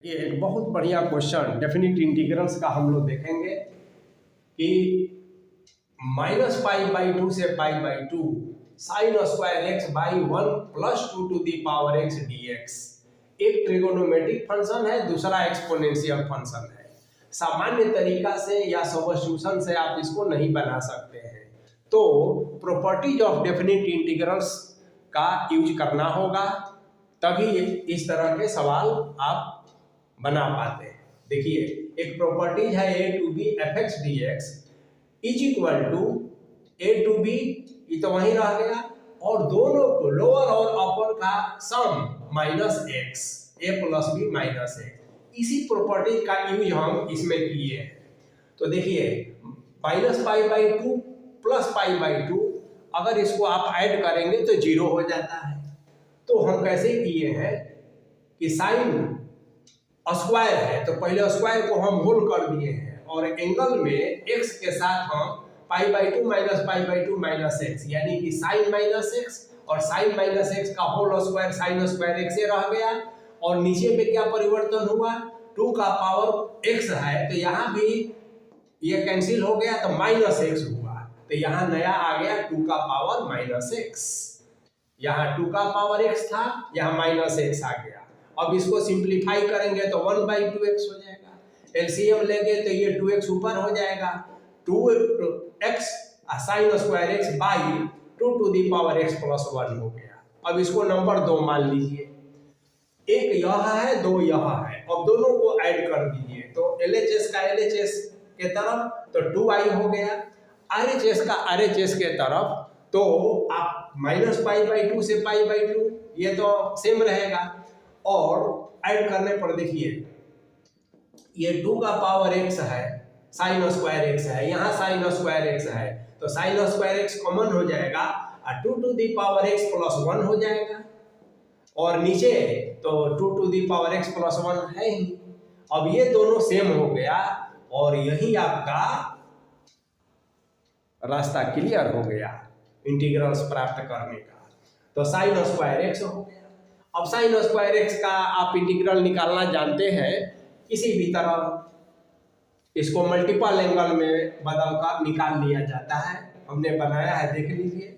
ये एक बहुत बढ़िया क्वेश्चन डेफिनिट इंटीग्रल्स का हम लोग देखेंगे कि -π/2 से π/2 sin square x by 1 + 2 to the power x dx एक ट्रिगोनोमेट्रिक फंक्शन है, दूसरा एक्सपोनेंशियल फंक्शन है। सामान्य तरीका से या सब्स्टिट्यूशन से आप इसको नहीं बना सकते हैं, तो प्रॉपर्टीज ऑफ डेफिनिट इंटीग्रल्स का यूज करना होगा, तभी इस तरह के सवाल आप बना पाते हैं। देखिए, एक प्रॉपर्टीज है a to b fx dx is equal to a to b, ये तो वहीं रह गया, और दोनों को लोअर और अपर का sum -x, a plus b minus x, इसी प्रॉपर्टीज का यूज हम इसमें किए हैं। तो देखिए, -π/2 प्लस π/2, अगर इसको आप ऐड करेंगे तो 0 हो जाता है। तो हम कैसे किए हैं कि साइन स्क्वायर है तो पहले स्क्वायर को हम होल कर दिए हैं, और एंगल में x के साथ हम π/2 माइनस π/2 माइनस x, यानी कि साइन माइनस x और साइन माइनस x का whole square sine square x से रह गया, और नीचे में क्या परिवर्तन हुआ, 2 का पावर x है तो यहाँ भी ये कैंसिल हो गया तो -x हुआ, तो यहाँ नया आ गया 2 का पावर -x। यहाँ 2 का पावर x था, यहाँ -x आ गया। अब इसको सिंप्लीफाई करेंगे तो 1/2x हो जाएगा, एलसीएम लेंगे तो ये 2x ऊपर हो जाएगा, 2x sine square x by 2 to the power x plus 1 हो गया। अब इसको नंबर 2 मान लीजिए, एक यह है, 2 यह है, अब दोनों को ऐड कर दीजिए तो LHS का LHS के तरफ तो 2i हो गया, RHS का RHS के तरफ तो आप -π/2 से π/2 ये तो सेम रहेगा, और ऐड करने पर देखिए ये 2 का पावर x है, साइन स्क्वायर x है, यहाँ साइन स्क्वायर x है, तो साइन स्क्वायर x कॉमन हो जाएगा और 2 to the power x plus 1 हो जाएगा, और नीचे तो 2 to the power x plus 1 है ही। अब ये दोनों सेम हो गया और यही आपका रास्ता क्लियर हो गया इंटीग्रल्स प्राप्त करने का। तो साइन स्क्वायर x हो गया। अब साइन स्क्वायर x का आप इंटीग्रल निकालना जानते हैं, किसी भी तरह इसको मल्टीपल एंगल में बदलकर निकाल लिया जाता है, हमने बनाया है, देख लीजिए।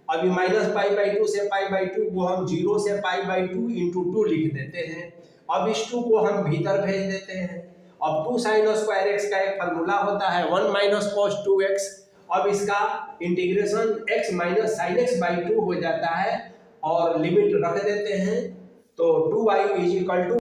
अभी -π/2 से π/2 को हम 0 से π/2 × 2 लिख देते हैं। अब इस 2 को हम भीतर भेज देते हैं। अब 2 साइन स्क्वायर x का एक फार्मूला होता है 1 - cos 2x। अब इसका integration x minus sign x/2 हो जाता है, और लिमिट रख देते हैं तो 2i =